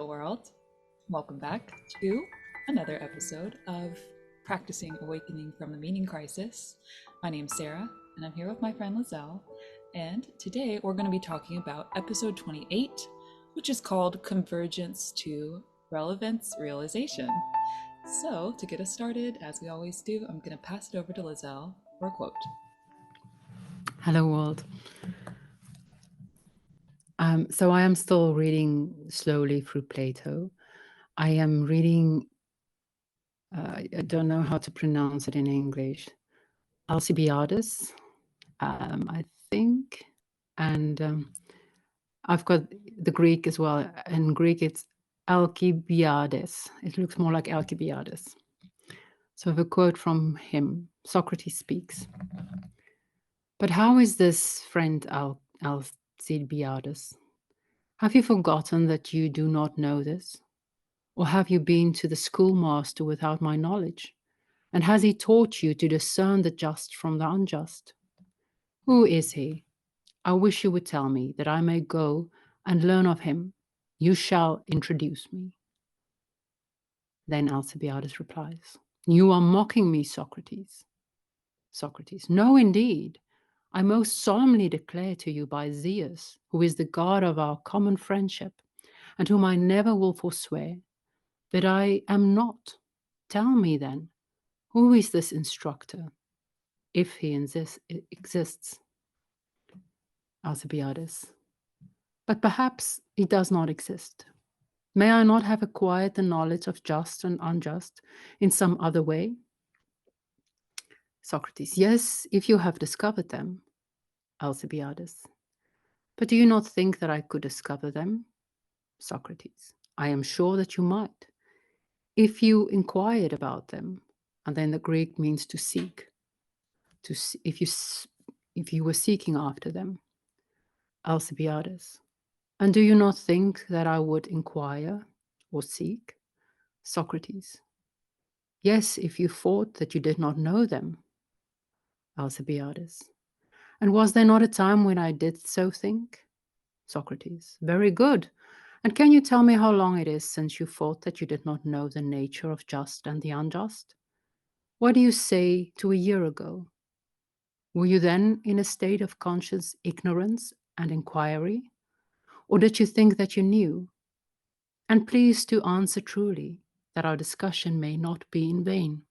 Hello, world. Welcome back to another episode of Practicing Awakening from the Meaning Crisis. My name's Sarah, and I'm here with my friend Lizelle. And today we're going to be talking about episode 28, which is called Convergence to Relevance Realization. So, to get us started, as we always do, I'm going to pass it over to Lizelle for a quote. Hello, world. So I am still reading slowly through Plato. I am reading, I don't know how to pronounce it in English, Alcibiades, I think. And I've got the Greek as well. In Greek, it's Alcibiades. It looks more like Alcibiades. So I have a quote from him. Socrates speaks. But how is this, friend Alcibiades? Have you forgotten that you do not know this? Or have you been to the schoolmaster without my knowledge? And has he taught you to discern the just from the unjust? Who is he? I wish you would tell me, that I may go and learn of him. You shall introduce me. Then Alcibiades replies, You are mocking me, Socrates. Socrates, no, indeed. I most solemnly declare to you by Zeus, who is the god of our common friendship, and whom I never will forswear, that I am not. Tell me then, who is this instructor, if he exists? Alcibiades. But perhaps he does not exist. May I not have acquired the knowledge of just and unjust in some other way? Socrates. Yes, if you have discovered them. Alcibiades. But do you not think that I could discover them? Socrates. I am sure that you might, if you inquired about them. And then the Greek means to seek. If you were seeking after them. Alcibiades. And do you not think that I would inquire or seek? Socrates. Yes, if you thought that you did not know them. Alcibiades. And was there not a time when I did so think? Socrates. Very good. And can you tell me how long it is since you thought that you did not know the nature of just and the unjust? What do you say to a year ago? Were you then in a state of conscious ignorance and inquiry? Or did you think that you knew? And please to answer truly, that our discussion may not be in vain.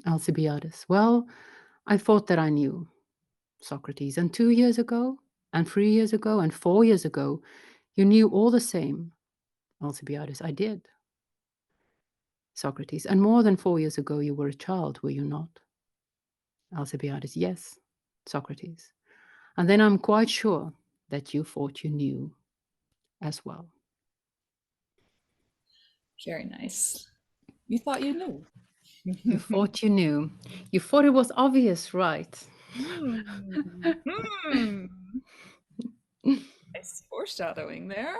Alcibiades. Well, I thought that I knew. Socrates. And 2 years ago, and 3 years ago, and 4 years ago, you knew all the same. Alcibiades. I did. Socrates. And more than 4 years ago, you were a child, were you not? Alcibiades. Yes. Socrates. And then I'm quite sure that you thought you knew as well. Very nice. You thought you knew. You thought you knew. You thought it was obvious, right? Nice foreshadowing there.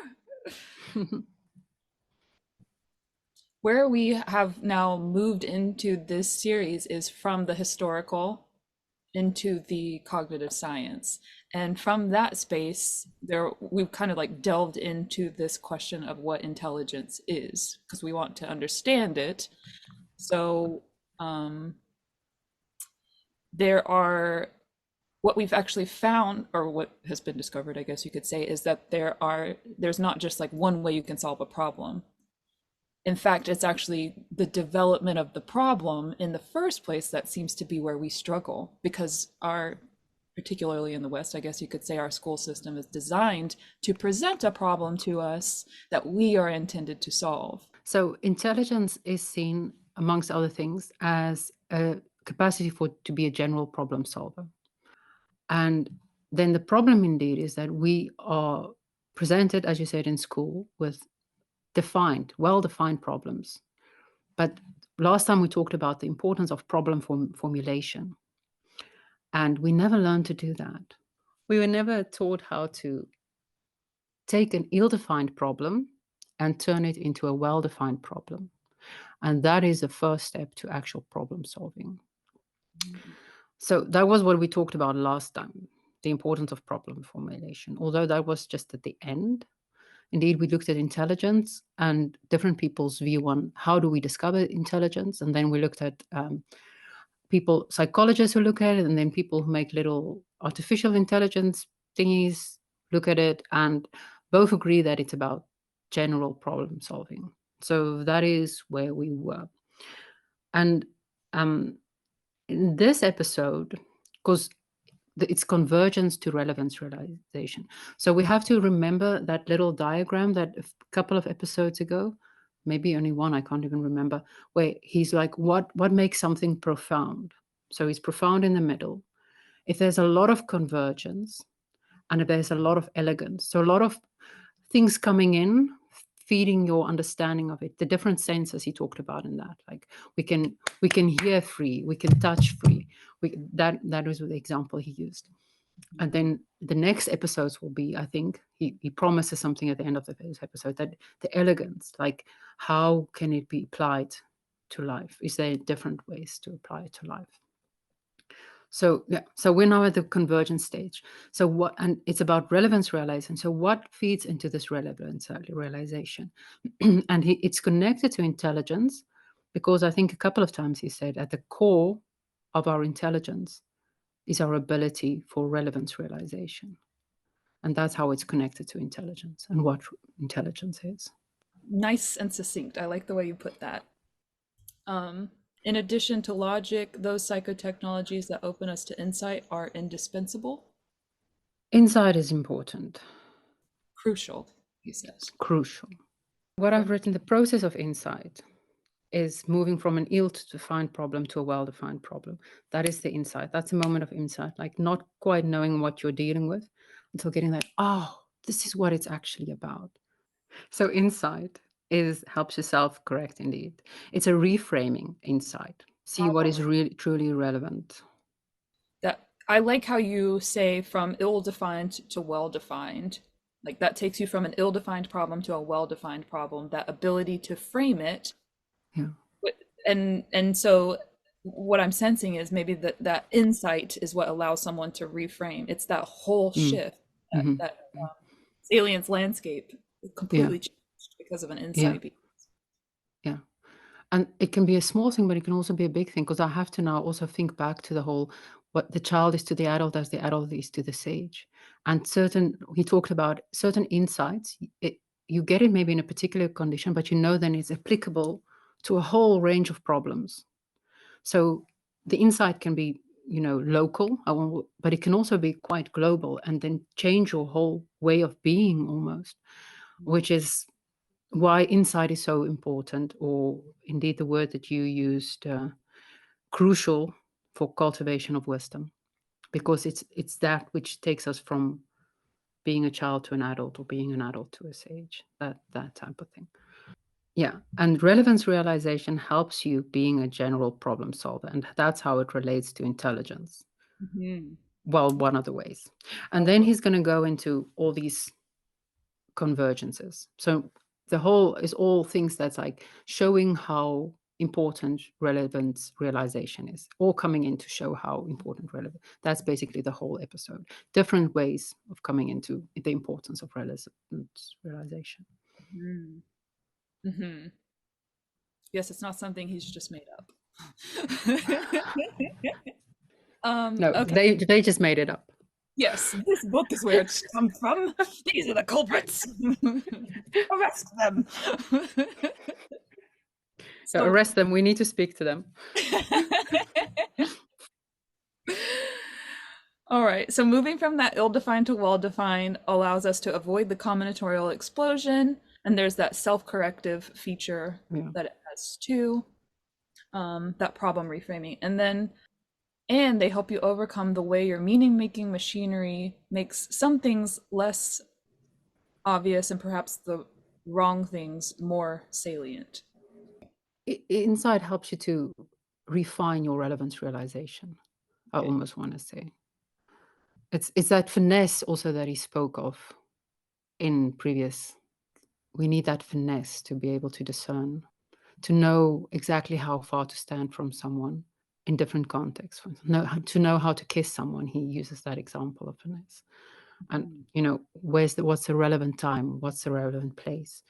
Where we have now moved into this series is from the historical into the cognitive science. And from that space, we've kind of like delved into this question of what intelligence is, because we want to understand it. So there are what we've actually found, or what has been discovered, I guess you could say, is that there's not just like one way you can solve a problem. In fact, it's actually the development of the problem in the first place that seems to be where we struggle, because particularly in the West, I guess you could say, our school system is designed to present a problem to us that we are intended to solve. So intelligence is seen, amongst other things, as a capacity to be a general problem solver. And then the problem indeed is that we are presented, as you said, in school with well-defined problems. But last time we talked about the importance of problem formulation. And we never learned to do that. We were never taught how to take an ill-defined problem and turn it into a well-defined problem. And that is the first step to actual problem solving. So that was what we talked about last time, the importance of problem formulation. Although that was just at the end, Indeed, we looked at intelligence and different people's view on how do we discover intelligence. And then we looked at people, psychologists who look at it, and then people who make little artificial intelligence thingies look at it, and both agree that it's about general problem solving. So that is where we were. And in this episode, because it's convergence to relevance realization. So we have to remember that little diagram that a couple of episodes ago, maybe only one, I can't even remember, where he's like, what makes something profound? So he's profound in the middle. If there's a lot of convergence and if there's a lot of elegance, so a lot of things coming in, feeding your understanding of it, the different senses he talked about in that, like we can hear free, we can touch free, that was the example he used. And then the next episodes will be, I think he promises something at the end of the first episode, that the elegance, like how can it be applied to life? Is there different ways to apply it to life? So yeah, so we're now at the convergence stage. So what, and it's about relevance realization. So what feeds into this relevance realization? And it's connected to intelligence, because I think a couple of times he said at the core of our intelligence is our ability for relevance realization. And that's how it's connected to intelligence and what intelligence is. Nice and succinct. I like the way you put that. In addition to logic, those psychotechnologies that open us to insight are indispensable. Insight is important, Crucial, he says. crucial. What I've written, the process of insight is moving from an ill-defined problem to a well-defined problem. That is the insight. That's a moment of insight, like not quite knowing what you're dealing with until getting that, oh, this is what it's actually about. So insight is helps you self-correct indeed. It's a reframing insight. See what is really truly relevant. That I like how you say from ill-defined to well-defined. Like that takes you from an ill-defined problem to a well-defined problem. That ability to frame it, Yeah. and so what I'm sensing is maybe that insight is what allows someone to reframe. It's that whole Mm. shift Hmm. that alien's landscape Yeah. completely changed because of an Yeah. insight. Yeah. And it can be a small thing, but it can also be a big thing, because I have to now also think back to the whole, what the child is to the adult as the adult is to the sage. And he talked about certain insights. You get it maybe in a particular condition, but you know then it's applicable to a whole range of problems. So the insight can be, local, but it can also be quite global and then change your whole way of being almost, which is why insight is so important, or indeed the word that you used, crucial for cultivation of wisdom, because it's that which takes us from being a child to an adult, or being an adult to a sage, that type of thing. Yeah, and relevance realization helps you being a general problem solver, and that's how it relates to intelligence. Mhm. Well, one of the ways. And then he's going to go into all these convergences. So the whole is all things that's like showing how important relevance realization is, all coming in to show how important relevant. That's basically the whole episode. Different ways of coming into the importance of relevance realization. Mhm. Mhm. Yes, it's not something he's just made up. No, Okay. they just made it up. Yes, this book is where it's come from. These are the culprits. Arrest them. So So, arrest them. We need to speak to them. all right. So, moving from that ill defined to well defined allows us to avoid the combinatorial explosion. And there's that self corrective feature Yeah. that it has too, that problem reframing. And they help you overcome the way your meaning making machinery makes some things less obvious and perhaps the wrong things more salient. Insight helps you to refine your relevance realization. I Okay. almost want to say it's that finesse also that he spoke of in previous. We need that finesse to be able to discern, to know exactly how far to stand from someone in different contexts. To know how to kiss someone, he uses that example of finesse. And, Mhm. what's the relevant time? What's the relevant place?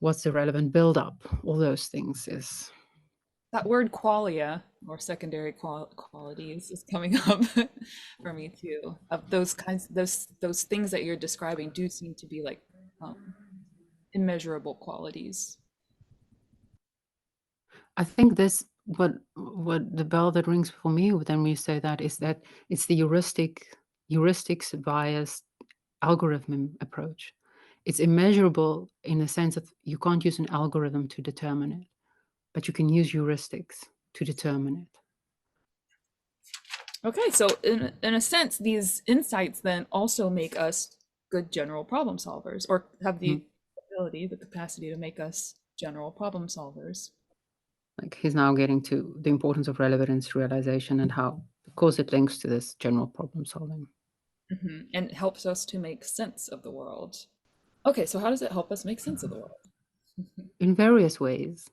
What's the relevant build-up? All those things is. That word qualia or secondary qualities is coming up for me too. Of those kinds, those things that you're describing do seem to be like immeasurable qualities. I think this what the bell that rings for me when we say that is that it's the heuristics bias algorithm approach. It's immeasurable in the sense that you can't use an algorithm to determine it, but you can use heuristics to determine it. Okay, so in a sense, these insights then also make us good general problem solvers, or have Mhm. the ability, the capacity to make us general problem solvers. Like he's now getting to the importance of relevance realization and how, of course, it links to this general problem solving And it helps us to make sense of the world. Okay, so how does it help us make sense of the world? in various ways.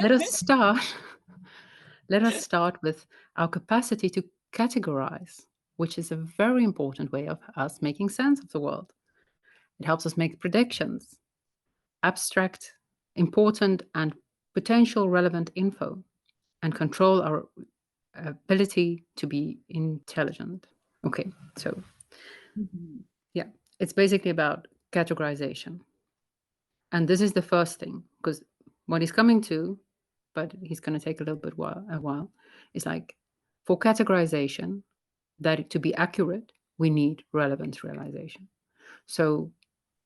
Let us start. Let us start with our capacity to categorize, which is a very important way of us making sense of the world. It helps us make predictions, abstract, important, and potential relevant info, and control our ability to be intelligent. Okay, so Mhm. yeah, it's basically about categorization. And this is the first thing, because what he's coming to, but he's going to take a little bit a while, is like for categorization, that to be accurate, we need relevance realization. So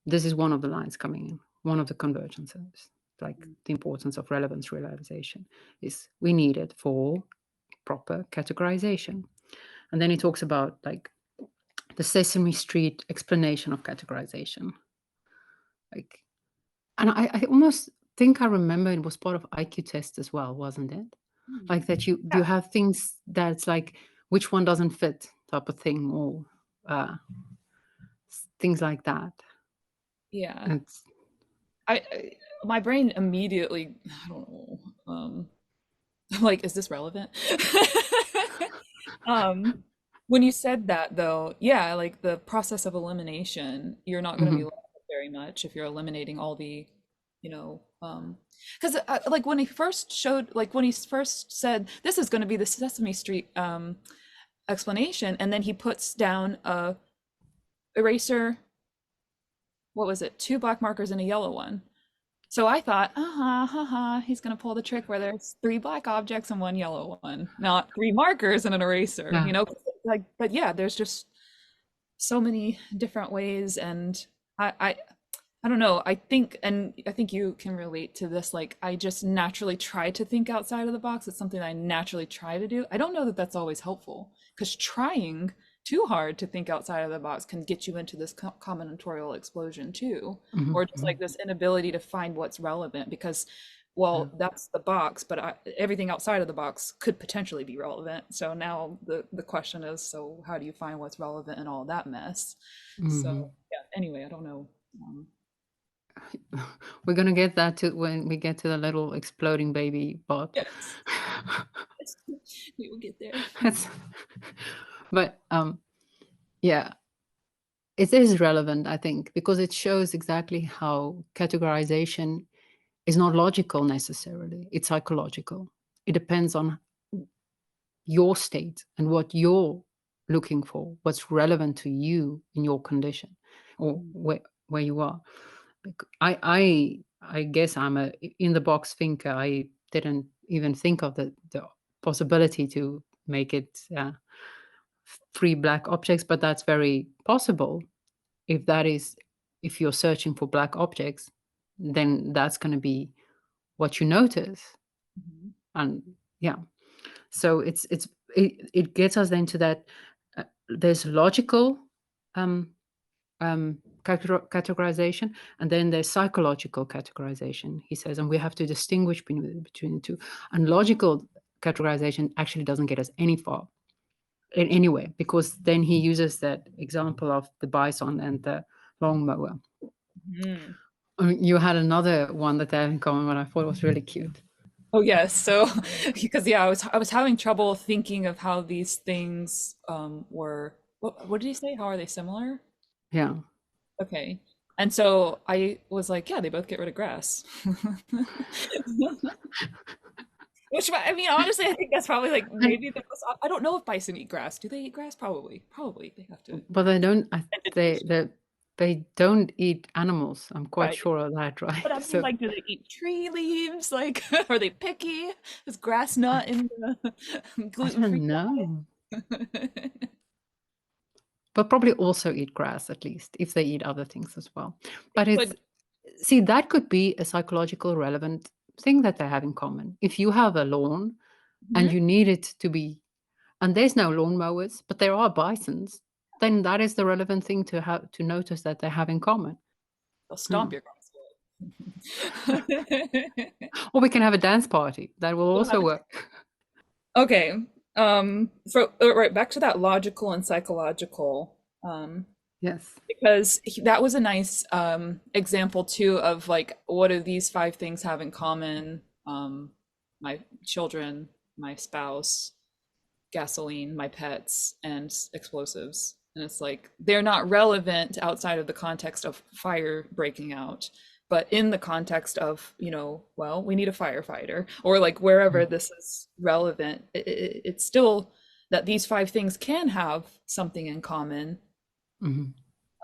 this is one of the lines coming in, one of the convergences, like the importance of relevance realization is we need it for proper categorization. And then he talks about like the Sesame Street explanation of categorization. Like, and I almost think I remember it was part of IQ test as well, wasn't it? Like that you Yeah, have things that's like which one doesn't fit type of thing, or uh, things like that. yeah. It's I my brain immediately, I don't know, I'm like, is this relevant? Um, when you said that though, yeah, like the process of elimination, you're not going to be mhm, left with very much if you're eliminating all the, because like when he first showed, like when he first said this is going to be the Sesame Street explanation, and then he puts down a eraser, what was it, two black markers and a yellow one. So I thought, he's gonna pull the trick where there's three black objects and one yellow one, not three markers and an eraser, yeah. like, but yeah, there's just so many different ways, and I, I, I don't know. I think you can relate to this. Like, I just naturally try to think outside of the box. It's something I naturally try to do. I don't know that that's always helpful because trying too hard to think outside of the box can get you into this combinatorial explosion too, Mhm, or just like mhm, this inability to find what's relevant because, yeah. well, that's the box, but everything outside of the box could potentially be relevant. So now the question is, so how do you find what's relevant in all that mess? So Mhm. yeah. Anyway, I don't know. Um, We're gonna get that to when we get to the little exploding baby bot. yes. We will get there. That's, but yeah, it is relevant, I think, because it shows exactly how categorization is not logical necessarily. It's psychological. It depends on your state and what you're looking for, what's relevant to you in your condition or where you are. Like, I guess I'm a in the box thinker. I didn't even think of the possibility to make it three black objects, but that's very possible. If that is, if you're searching for black objects, then that's going to be what you notice. Mhm. And yeah, so it gets us then to that there's logical um, categorization, and then there's psychological categorization, he says, and we have to distinguish between the two. And logical categorization actually doesn't get us any far in any way, because then he uses that example of the bison and the lawnmower. Mhm. You had another one that they had in common, what I thought was really cute. Oh yes, so because yeah, I was having trouble thinking of how these things were. What did he say? How are they similar? Yeah. Okay. And so I was like, yeah, they both get rid of grass. Which I mean, honestly, I think that's probably like And maybe the most, I don't know if bison eat grass. Do they eat grass? Probably. Probably they have to. but they don't. Vegetation. They don't eat animals. I'm quite Right. sure of that, right? But I mean, So, like, do they eat tree leaves? Like, are they picky? Is grass not in the I gluten-free don't know. diet? But probably also eat grass, at least, if they eat other things as well. But it's, But see, that could be a psychological relevant thing that they have in common. If you have a lawn and mhm, you need it to be, and there's no lawn mowers, but there are bisons, then that is the relevant thing to have to notice that they have in common. they'll stomp Hmm. your grass away. Or we can have a dance party. That will We'll also have work. Okay. So right back to that logical and psychological. Yes. Because that was a nice example too of like what do these five things have in common? My children, my spouse, gasoline, my pets, and explosives. And it's like they're not relevant outside of the context of fire breaking out, but in the context of, well, we need a firefighter, or like wherever this is relevant, it's still that these five things can have something in common. Hmm.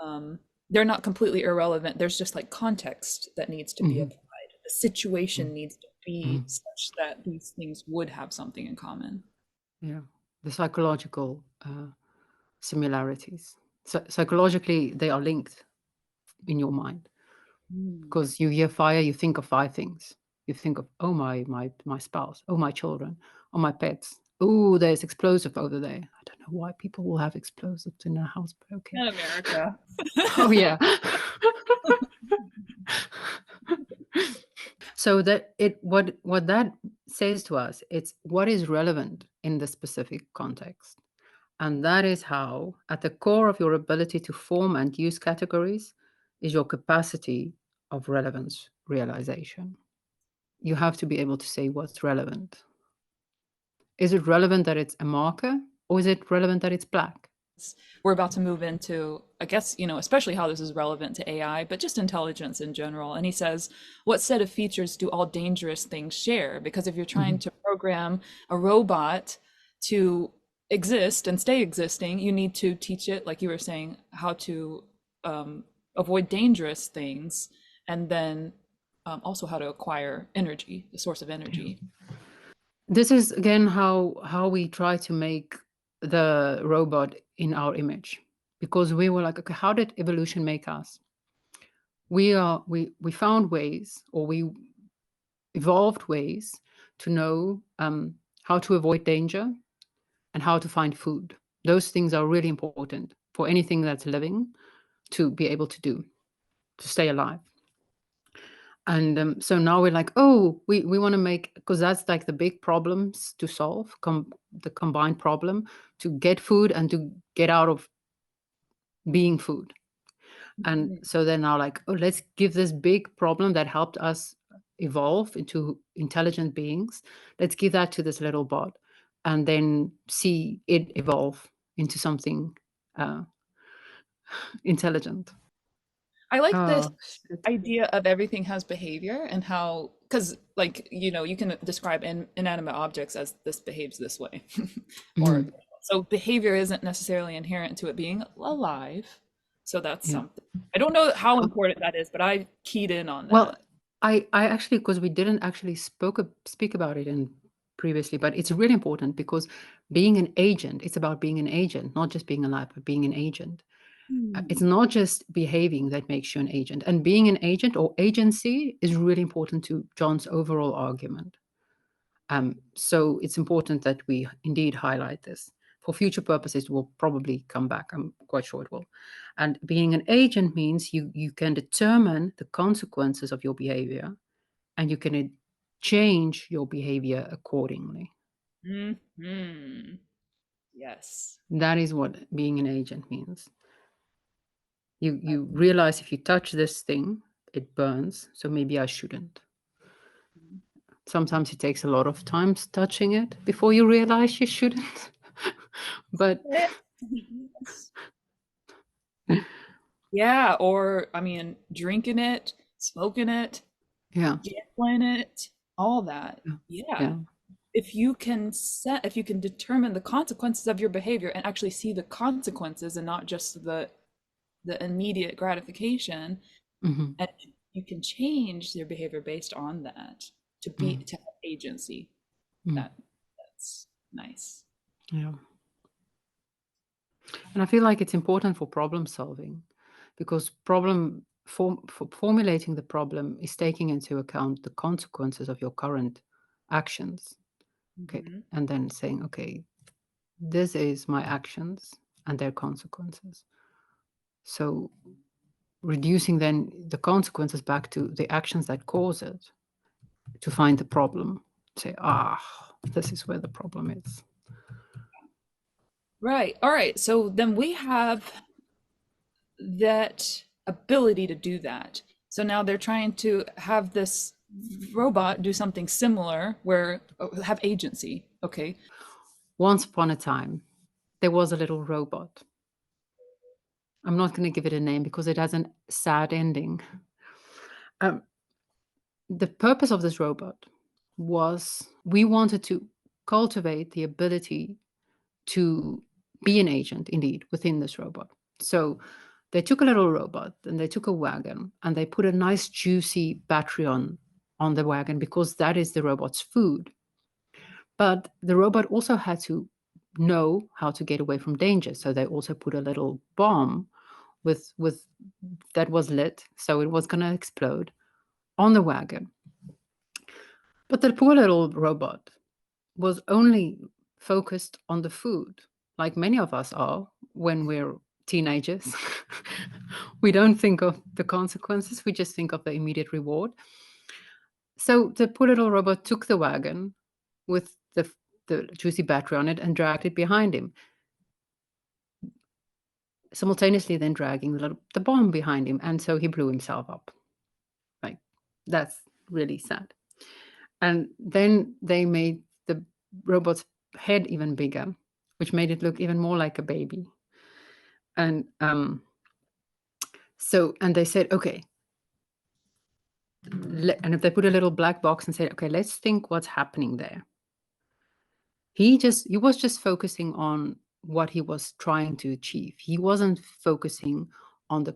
um, they're not completely irrelevant. There's just like context that needs to be Hmm. applied. The situation needs to be Hmm. such that these things would have something in common. Yeah. The psychological similarities. So psychologically, they are linked in your mind Mm. because you hear fire, you think of five things. You think of, oh, my spouse, oh, my children, oh, my pets. Oh, there's explosive over there. I don't know why people will have explosives in their house, but okay. In America. Oh yeah. So that it what that says to us, it's what is relevant in the specific context. And that is how, at the core of your ability to form and use categories, is your capacity of relevance realization. You have to be able to say what's relevant. Is it relevant that it's a marker, or is it relevant that it's black? We're about to move into, I guess, especially how this is relevant to AI, but just intelligence in general. And he says, what set of features do all dangerous things share? Because if you're trying Mhm, to program a robot to exist and stay existing, you need to teach it, like you were saying, how to avoid dangerous things, and then also how to acquire energy, the source of yeah. energy. This is again how we try to make the robot in our image, because we were like, okay, how did evolution make us? We found ways, or we evolved ways to know how to avoid danger and how to find food. Those things are really important for anything that's living to be able to do, to stay alive. And so now we're like, oh, we want to make, because that's like the big problems to solve, the combined problem to get food and to get out of being food. And so they're now like, oh, let's give this big problem that helped us evolve into intelligent beings. Let's give that to this little bot and then see it evolve into something uh, intelligent. I like this Oh, shit. idea of everything has behavior and how, because like, you can describe inanimate objects as this behaves this way. Or Mhm. so behavior isn't necessarily inherent to it being alive. So that's Yeah. something. I don't know how Uh, important that is, but I keyed in on Well, that. I actually, because we didn't actually speak about it in previously, but it's really important because being an agent, it's about being an agent, not just being alive, but being an agent. It's Hmm. not just behaving that makes you an agent. And being an agent or agency is really important to John's overall argument. So it's important that we indeed highlight this. For future purposes, we'll probably come back. I'm quite sure it will. And being an agent means you can determine the consequences of your behavior and you can change your behavior accordingly. Hmm. Yes. That is what being an agent means. You realize if you touch this thing, it burns, so maybe I shouldn't. Sometimes it takes a lot of times touching it before you realize you shouldn't. But Yes. Yeah, or I mean, drinking it, smoking it, Yeah. gambling it, all that. Yeah. Yeah. Yeah. If you can determine the consequences of your behavior and actually see the consequences and not just the immediate gratification, Hmm. and you can change your behavior based on that Mm. to have agency. Mm. That's nice. Yeah. And I feel like it's important for problem solving because for formulating the problem is taking into account the consequences of your current actions. Okay. Hmm. And then saying, okay, this is my actions and their consequences. So reducing then the consequences back to the actions that cause it to find the problem. Say, this is where the problem is. Right. All right. So then we have that ability to do that. So now they're trying to have this robot do something similar where have agency. Okay. Once upon a time, there was a little robot. I'm not going to give it a name because it has a sad ending. Um, the purpose of this robot was we wanted to cultivate the ability to be an agent, indeed, within this robot. So they took a little robot and they took a wagon and they put a nice juicy battery on the wagon because that is the robot's food. But the robot also had to know how to get away from danger. So they also put a little bomb with that was lit, so it was going to explode on the wagon. But the poor little robot was only focused on the food, like many of us are when we're teenagers. We don't think of the consequences, we just think of the immediate reward. So the poor little robot took the wagon with the juicy battery on it and dragged it behind him, simultaneously then dragging the bomb behind him. And so he blew himself up. Like, that's really sad. And then they made the robot's head even bigger, which made it look even more like a baby. And and they said, okay, and if they put a little black box and said, okay, let's think what's happening there. He was just focusing on what he was trying to achieve. He wasn't focusing on the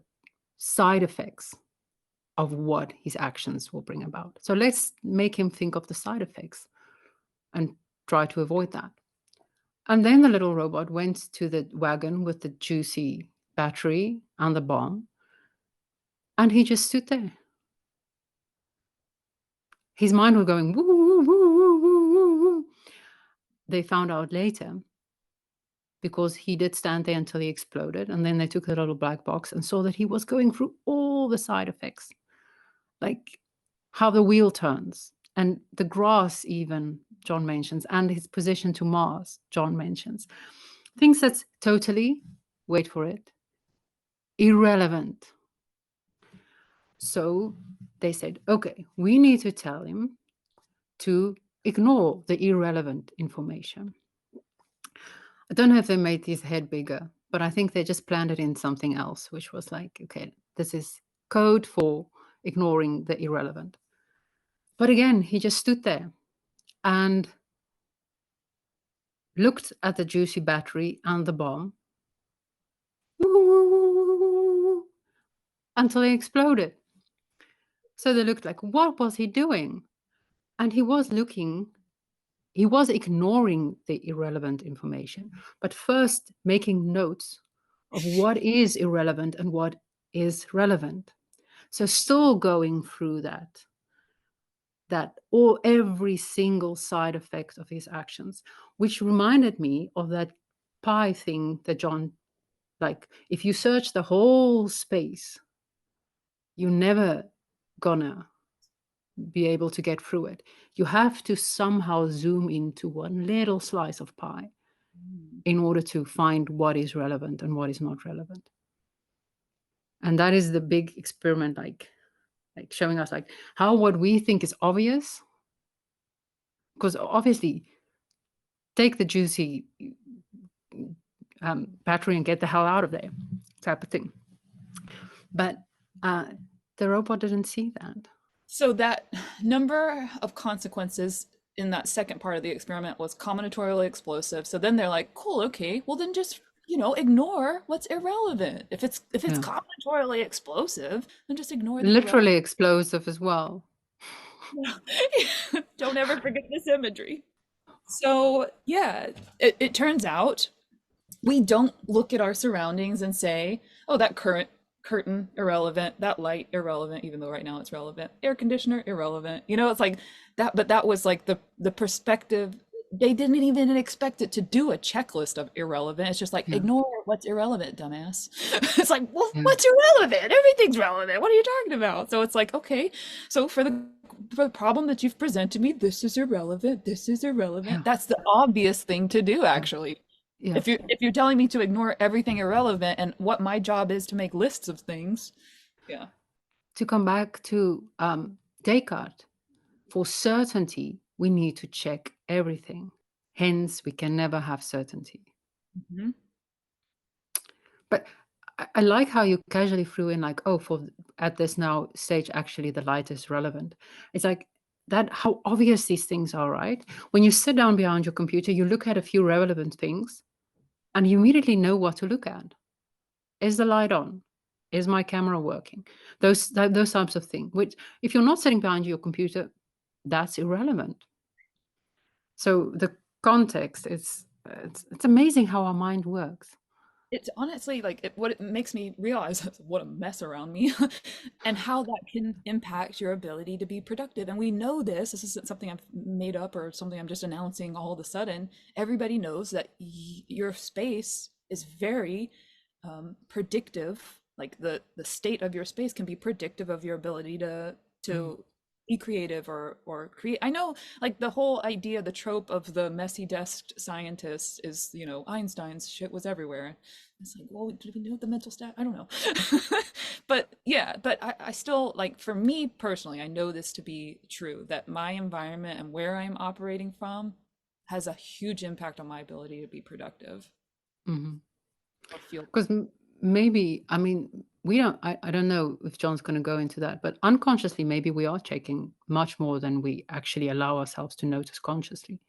side effects of what his actions will bring about. So let's make him think of the side effects and try to avoid that. And then the little robot went to the wagon with the juicy battery and the bomb, and he just stood there. His mind was going woo, woo, woo, woo, woo, woo, woo. They found out later because he did stand there until he exploded, and then they took the little black box and saw that he was going through all the side effects, like how the wheel turns and the grass, even John mentions, and his position to Mars, John mentions. Things that's totally, wait for it, irrelevant. So they said, okay, we need to tell him to ignore the irrelevant information. I don't know if they made his head bigger, but I think they just planned it in something else, which was like, okay, this is code for ignoring the irrelevant. But again, he just stood there and looked at the juicy battery and the bomb until he exploded. So they looked like, what was he doing? And he was ignoring the irrelevant information, but first making notes of what is irrelevant and what is relevant. So still going through or every single side effect of his actions, which reminded me of that pie thing that John, like, if you search the whole space, you're never gonna be able to get through it. You have to somehow zoom into one little slice of pie in order to find what is relevant and what is not relevant. And that is the big experiment, like showing us like how what we think is obvious, because obviously take the juicy battery and get the hell out of there, type of thing. But the robot didn't see that. So that number of consequences in that second part of the experiment was combinatorially explosive. So then they're like, cool, okay, well then just, ignore what's irrelevant. If it's Yeah. combinatorially explosive, then just ignore the irrelevant. Literally explosive as well. Don't ever forget this imagery. So yeah, it turns out we don't look at our surroundings and say, oh, that curtain irrelevant, that light irrelevant, even though right now it's relevant, air conditioner irrelevant. It's like that, but that was like the perspective. They didn't even expect it to do a checklist of irrelevant. It's just like, Yeah. ignore what's irrelevant, dumbass. It's like, well, Yeah. what's irrelevant? Everything's relevant. What are you talking about? So it's like, okay, so for the problem that you've presented me, this is irrelevant, this is irrelevant. Yeah. That's the obvious thing to do, actually. Yeah. If you're telling me to ignore everything irrelevant and what my job is to make lists of things, yeah. To come back to Descartes, for certainty, we need to check everything. Hence, we can never have certainty. Mhm. But I like how you casually threw in like, oh, for at this now stage, actually the light is relevant. It's like that how obvious these things are, right? When you sit down behind your computer, you look at a few relevant things and you immediately know what to look at. Is the light on? Is my camera working? Those types of things. Which, if you're not sitting behind your computer, that's irrelevant. So the context is it's amazing how our mind works. It's honestly like what it makes me realize is what a mess around me and how that can impact your ability to be productive. And we know this isn't something I've made up or something I'm just announcing all of a sudden. Everybody knows that your space is very predictive. Like the state of your space can be predictive of your ability to Mm, to be creative or create. I know, like, the whole idea, the trope of the messy desk scientist is, Einstein's shit was everywhere. It's like, well, did we know the mental stat? I don't know. But yeah, but I still, like, for me personally, I know this to be true, that my environment and where I'm operating from has a huge impact on my ability to be productive mhm. or feel. Because maybe, I mean, we don't, I don't know if John's going to go into that, but unconsciously, maybe we are checking much more than we actually allow ourselves to notice consciously.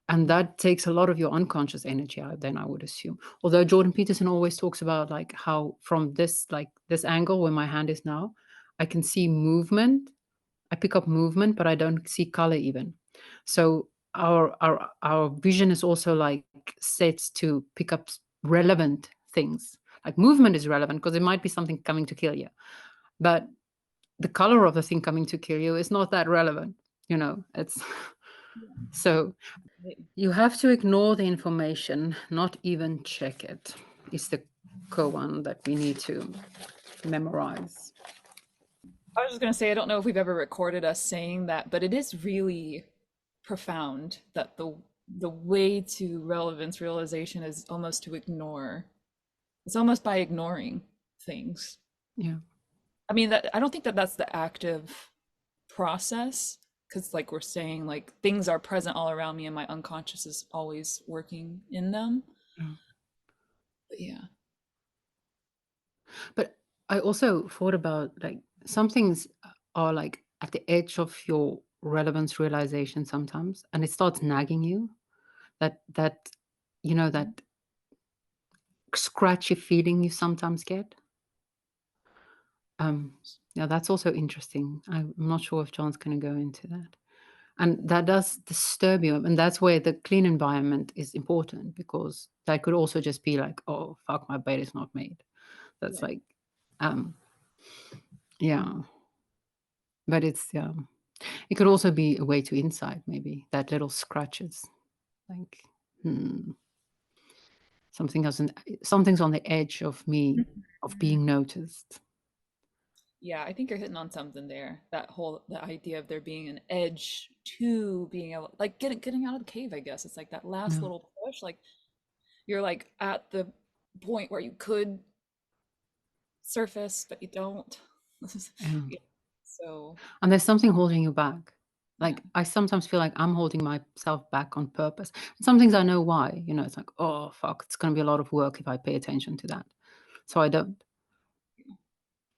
And that takes a lot of your unconscious energy out, then I would assume. Although Jordan Peterson always talks about like how from this, like this angle where my hand is now, I can see movement. I pick up movement, but I don't see color even. So our vision is also like set to pick up relevant things. Like movement is relevant because it might be something coming to kill you, but the color of the thing coming to kill you is not that relevant. It's so you have to ignore the information, not even check it. Is the koan that we need to memorize. I was just gonna say, I don't know if we've ever recorded us saying that, but it is really profound that the way to relevance realization is almost to ignore. It's almost by ignoring things. Yeah. I mean, that I don't think that that's the active process, because, like we're saying, like, things are present all around me and my unconscious is always working in them. Yeah. But yeah. But I also thought about like some things are like at the edge of your relevance realization sometimes, and it starts nagging you. That scratchy feeling you sometimes get. Yeah, that's also interesting. I'm not sure if John's going to go into that. And that does disturb you. And that's where the clean environment is important because that could also just be like, oh, fuck, my bed is not made. That's Right. like, um, yeah. But yeah. It could also be a way to insight, maybe that little scratches, like, hmm, something's on the edge of me, of being noticed. Yeah, I think you're hitting on something there. The idea of there being an edge to being able, like, getting out of the cave, I guess. It's like that last Yeah. little push, like you're like at the point where you could surface, but you don't. Yeah. Yeah. So And there's something holding you back. Yeah. Like I sometimes feel like I'm holding myself back on purpose. Some things I know why, it's like, oh fuck, it's gonna be a lot of work if I pay attention to that. So I don't.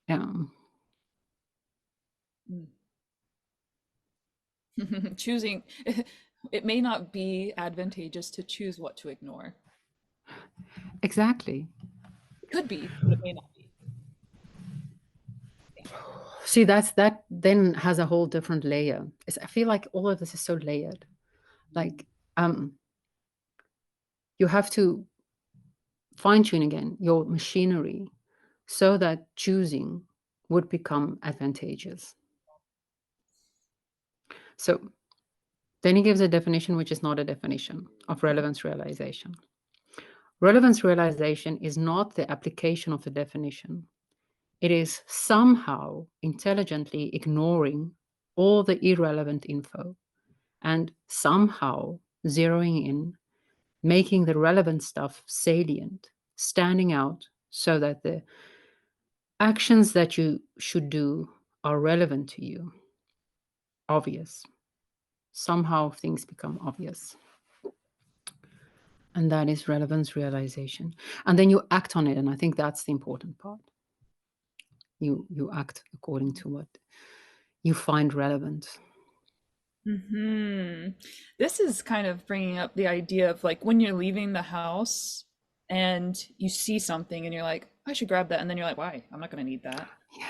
Yeah. Mm. Choosing, it may not be advantageous to choose what to ignore. Exactly. It could be, but it may not be. See, that then has a whole different layer. I feel like all of this is so layered. Like you have to fine tune again your machinery so that choosing would become advantageous. So then he gives a definition which is not a definition of relevance realization. Relevance realization is not the application of the definition. It is somehow intelligently ignoring all the irrelevant info and somehow zeroing in, making the relevant stuff salient, standing out so that the actions that you should do are relevant to you, obvious. Somehow things become obvious. And that is relevance realization. And then you act on it. And I think that's the important part. You act according to what you find relevant. Hmm. This is kind of bringing up the idea of like when you're leaving the house and you see something and you're like, I should grab that. And then you're like, why? I'm not going to need that.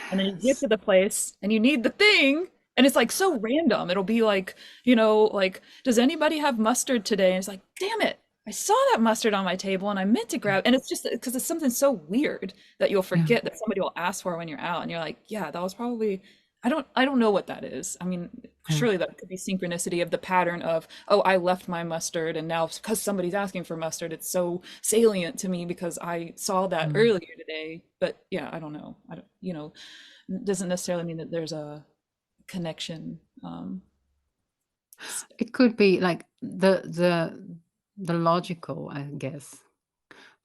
And then you get Yes. to the place and you need the thing. And it's like so random. It'll be like, like, does anybody have mustard today? And it's like, damn it. I saw that mustard on my table and I meant to Yeah. grab. And it's just because it's something so weird that you'll Yeah. forget that somebody will ask for when you're out. And you're like, yeah, that was probably I don't know what that is. I mean, Yeah. surely that could be synchronicity of the pattern of, oh, I left my mustard and now because somebody's asking for mustard, it's so salient to me because I saw that Mm. earlier today. But yeah, I don't know. I don't, doesn't necessarily mean that there's a connection. It could be like the logical, I guess.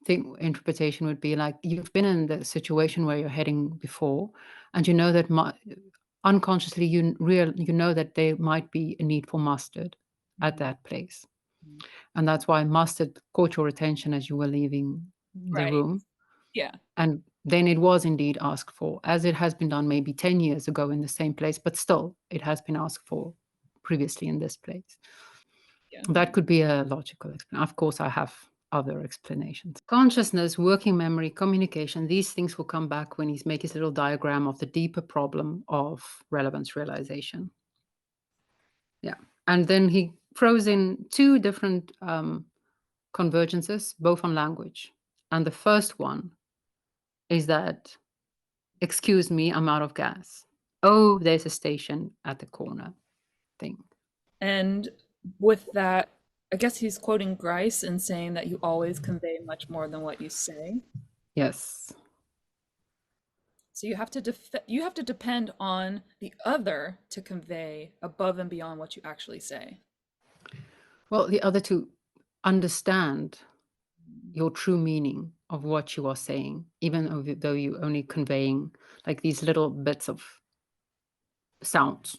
Think interpretation would be like you've been in the situation where you're heading before, and you know that unconsciously you know that there might be a need for mustard at Mhm. that place, and that's why mustard caught your attention as you were leaving the Right. room, Yeah. and then it was indeed asked for, as it has been done maybe 10 years ago in the same place, but still it has been asked for previously in this place. Yeah. That could be a logical explanation. Of course, I have other explanations. Consciousness, working memory, communication, these things will come back when he's making his little diagram of the deeper problem of relevance realization. Yeah. And then he throws in two different convergences, both on language. And the first one is that, excuse me, I'm out of gas. Oh, there's a station at the corner thing. And with that, I guess he's quoting Grice and saying that you always convey much more than what you say. Yes. So you have to depend on the other to convey above and beyond what you actually say. Well, the other to understand your true meaning of what you are saying, even though you're only conveying like these little bits of sounds.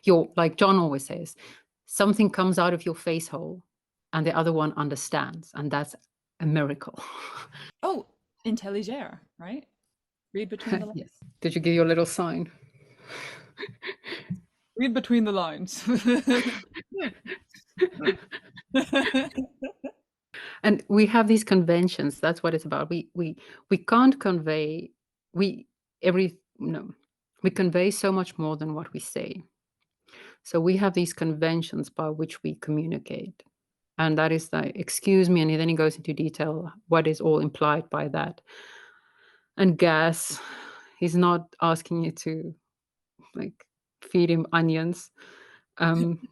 You're like John always says, something comes out of your face hole and the other one understands, and that's a miracle. Oh, intelligere, right? Read between the lines. Yes. Did you give your little sign? Read between the lines. And we have these conventions. That's what it's about. We can't convey we every no. We convey so much more than what we say. So we have these conventions by which we communicate. And that is like, excuse me, and then he goes into detail what is all implied by that. And gas, he's not asking you to like feed him onions, um,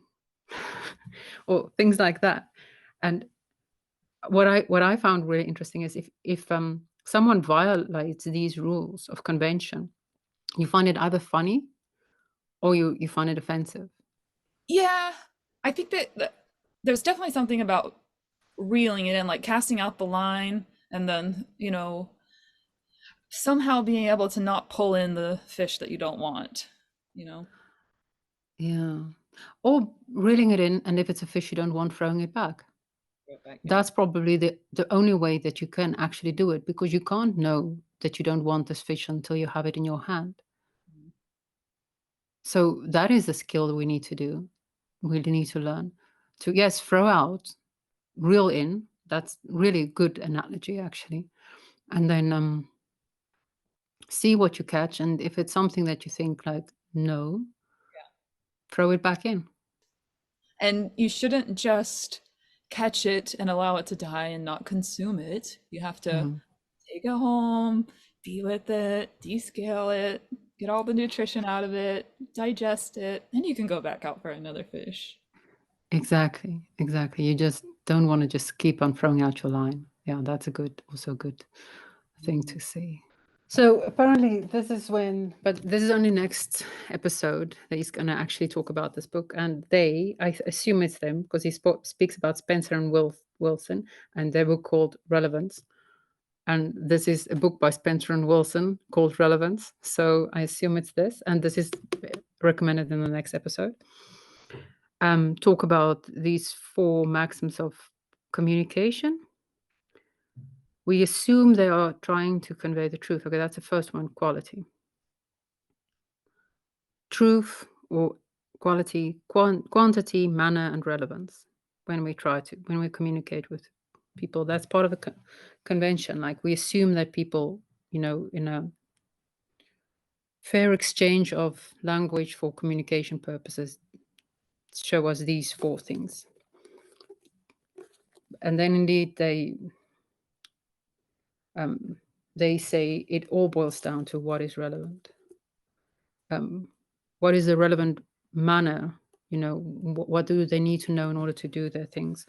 or things like that. And what I found really interesting is if someone violates these rules of convention, you find it either funny or you find it offensive. Yeah, I think that there's definitely something about reeling it in, like casting out the line and then, somehow being able to not pull in the fish that you don't want, you know? Yeah. Or reeling it in, and if it's a fish you don't want, throwing it back. Go back in. That's probably the only way that you can actually do it, because you can't know that you don't want this fish until you have it in your hand. Mhm. So that is the skill that we need to do. We really need to learn to, yes, throw out, reel in. That's really a good analogy, actually. And then see what you catch. And if it's something that you think like, no, throw it back in. And you shouldn't just catch it and allow it to die and not consume it. You have to Mhm. take it home, be with it, descale it, get all the nutrition out of it, digest it, then you can go back out for another fish. Exactly, exactly. You just don't want to just keep on throwing out your line. Yeah, that's a good, also good thing Mm. to say. So apparently, this is when, but this is only next episode that he's going to actually talk about this book. And they, I assume it's them, because he speaks about Spencer and Wilson, and their book called Relevance. And this is a book by Spencer and Wilson called Relevance. So I assume it's this, and this is recommended in the next episode. Talk about these 4 maxims of communication. We assume they are trying to convey the truth. Okay, that's the first one, quality. Truth or quality, quantity, manner, and relevance. When we communicate with people, that's part of the convention. Like, we assume that people, in a fair exchange of language for communication purposes, show us these 4 things. And then indeed they say it all boils down to what is relevant. What is the relevant manner? What do they need to know in order to do their things?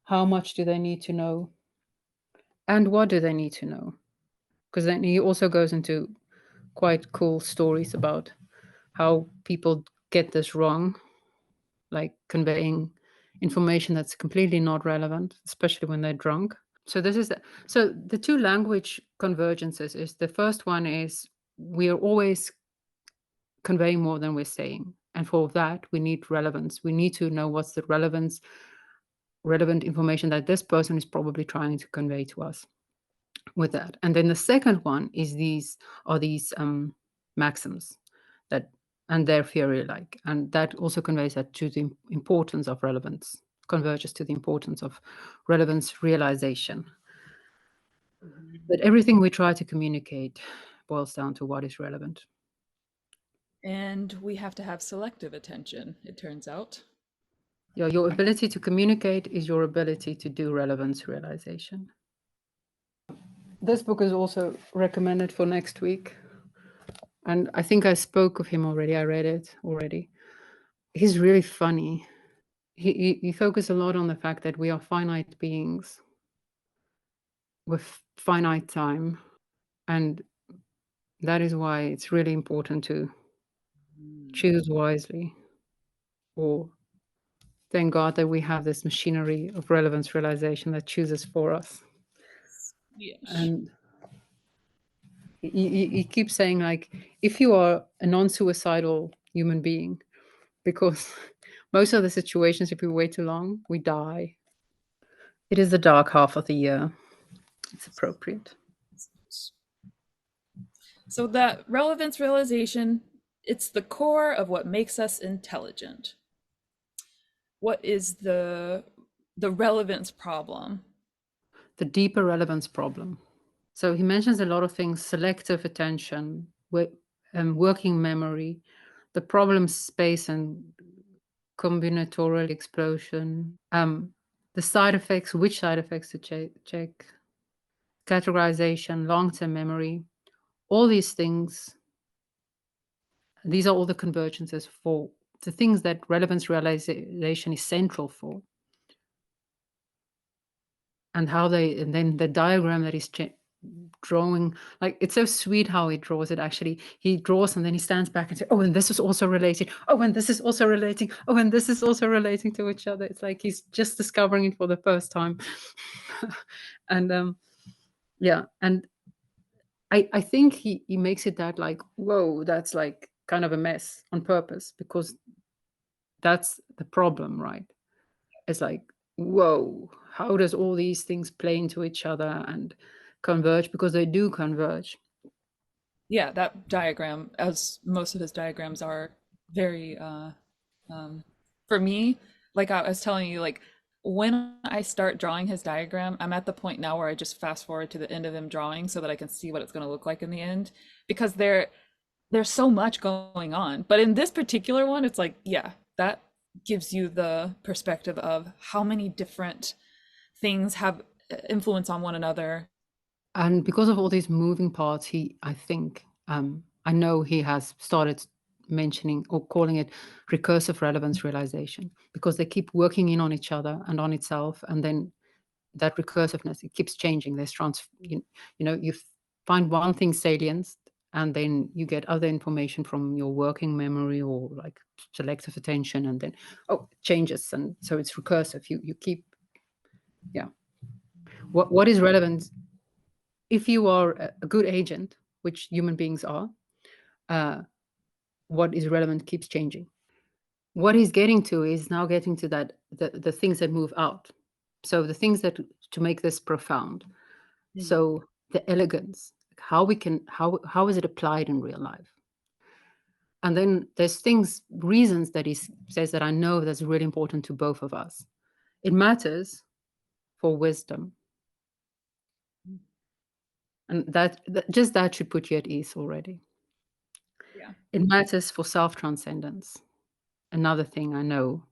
How much do they need to know? And what do they need to know? Because then he also goes into quite cool stories about how people get this wrong, like conveying information that's completely not relevant, especially when they're drunk. So the 2 language convergences is, the first one is, we are always conveying more than we're saying. And for that, we need relevance. We need to know what's the relevant information that this person is probably trying to convey to us with that. And then the second one is these maxims that, and their theory, like, and that also conveys that to the importance of relevance, converges to the importance of relevance realization. Mhm. That everything we try to communicate boils down to what is relevant. And we have to have selective attention, it turns out. Your ability to communicate is your ability to do relevance realization. This book is also recommended for next week. And I think I spoke of him already. I read it already. He's really funny. He focuses a lot on the fact that we are finite beings with finite time. And that is why it's really important to Mm. choose wisely, or thank God that we have this machinery of relevance realization that chooses for us. Yes. And he keeps saying, like, if you are a non-suicidal human being, because most of the situations, if we wait too long, we die. It is the dark half of the year. It's appropriate. So that relevance realization, it's the core of what makes us intelligent. What is the relevance problem? The deeper relevance problem. So he mentions a lot of things: selective attention, working memory, the problem space and combinatorial explosion, the side effects, which side effects to check, categorization, long-term memory, all these things. These are all the convergences for the things that relevance realization is central for. And then the diagram that he's drawing, like, it's so sweet how he draws it. Actually, he draws and then he stands back and says, oh, and this is also related, oh, and this is also relating, oh, and this is also relating to each other. It's like he's just discovering it for the first time. And yeah, and I think he makes it that, like, whoa, that's like kind of a mess on purpose, because That's the problem, right? It's like, whoa, how does all these things play into each other and converge? Because they do converge. Yeah, that diagram, as most of his diagrams are, very um for me, like I was telling you, like when I start drawing his diagram, I'm at the point now where I just fast forward to the end of him drawing so that I can see what it's going to look like in the end, because there's so much going on. But in this particular one, it's like, yeah, that gives you the perspective of how many different things have influence on one another. And because of all these moving parts, I think, I know he has started mentioning or calling it recursive relevance realization, because they keep working in on each other and on itself. And then that recursiveness, it keeps changing. You find one thing salient, and then you get other information from your working memory or like selective attention, and then, oh, it changes. And so it's recursive. You keep, yeah. What is relevant? If you are a good agent, which human beings are, uh, what is relevant keeps changing. What he's getting to is now getting to that the things that move out. So the things that, to make this profound. So the elegance, how is it applied in real life? And then there's reasons that he says that I know that's really important to both of us. It matters for wisdom. And just that should put you at ease already. Yeah. It matters for self-transcendence. Another thing I know.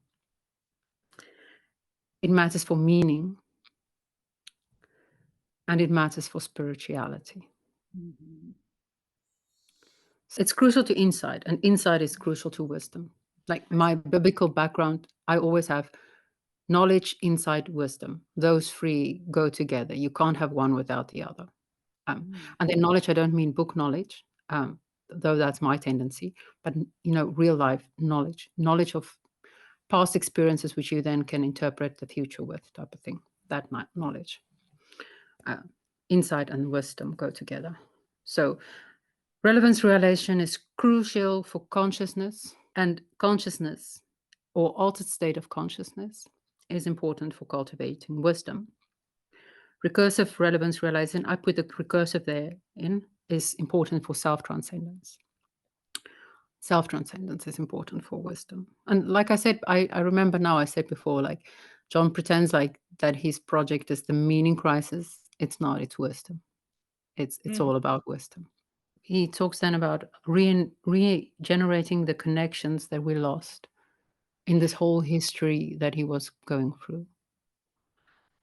It matters for meaning, and it matters for spirituality. Mhm. So it's crucial to insight, and insight is crucial to wisdom. Like I see. my biblical background, I always have knowledge, insight, wisdom. Those three go together. You can't have one without the other. Mm. And then knowledge, I don't mean book knowledge, though that's my tendency, but real life knowledge, knowledge of past experiences, which you then can interpret the future with, type of thing. That knowledge, uh, insight, and wisdom go together. So relevance realization is crucial for consciousness, and consciousness, or altered state of consciousness, is important for cultivating wisdom. Recursive relevance realization, I put the recursive there in, is important for self-transcendence. Self-transcendence is important for wisdom. And like I said, I remember now, I said before, like John pretends like that his project is the meaning crisis. It's not, it's wisdom. It's Mm. all about wisdom. He talks then about regenerating the connections that we lost in this whole history that he was going through.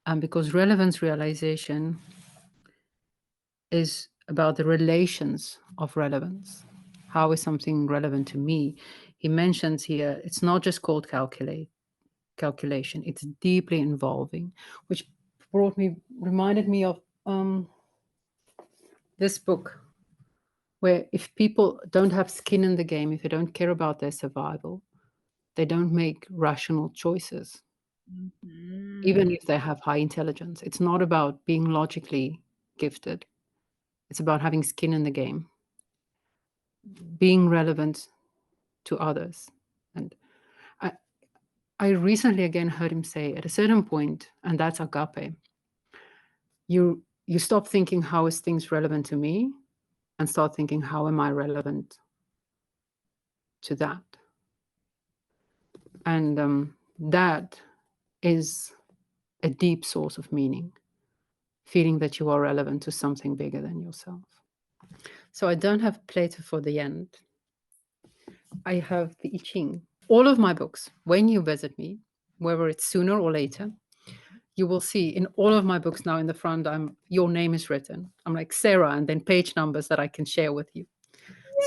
And because relevance realization is about the relations of relevance. How is something relevant to me? He mentions here it's not just called calculation, it's deeply involving, which reminded me of this book, where if people don't have skin in the game, if they don't care about their survival, they don't make rational choices, Mhm. even if they have high intelligence. It's not about being logically gifted, it's about having skin in the game, being relevant to others. And I, I recently again heard him say at a certain point, and that's agape, you stop thinking how is things relevant to me and start thinking how am I relevant to that. And that is a deep source of meaning, feeling that you are relevant to something bigger than yourself. So I don't have Plato for the end. I have the I Ching. All of my books, when you visit me, whether it's sooner or later, you will see in all of my books now in the front, your name is written. I'm like Sarah, and then page numbers that I can share with you.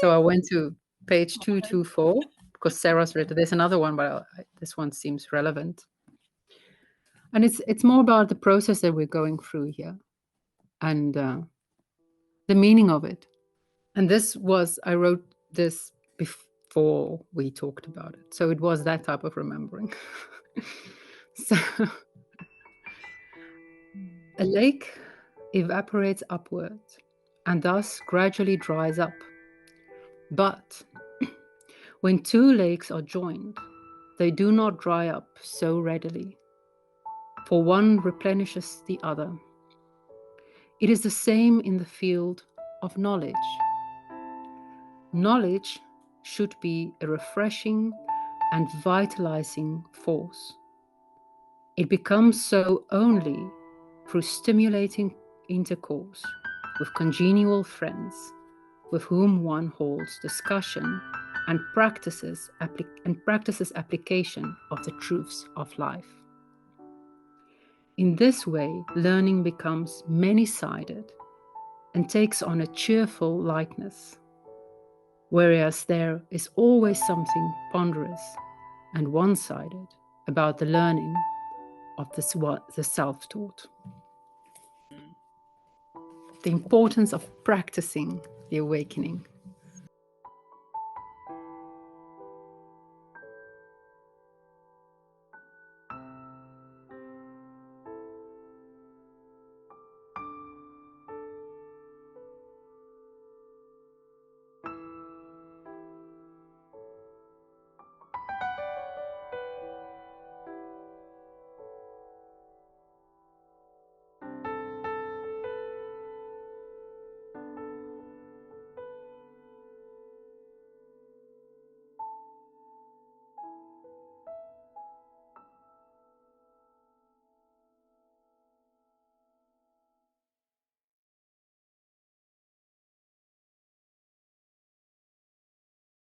So I went to page 224 because Sarah's written. There's another one, but this one seems relevant. And it's more about the process that we're going through here and the meaning of it. And I wrote this before we talked about it. So it was that type of remembering. So a lake evaporates upwards and thus gradually dries up. But when two lakes are joined, they do not dry up so readily, for one replenishes the other. It is the same in the field of knowledge. Knowledge should be a refreshing and vitalizing force. It becomes so only through stimulating intercourse with congenial friends with whom one holds discussion and practices application of the truths of life. In this way, learning becomes many-sided and takes on a cheerful lightness, whereas there is always something ponderous and one-sided about the learning of the self-taught. The importance of practicing the awakening.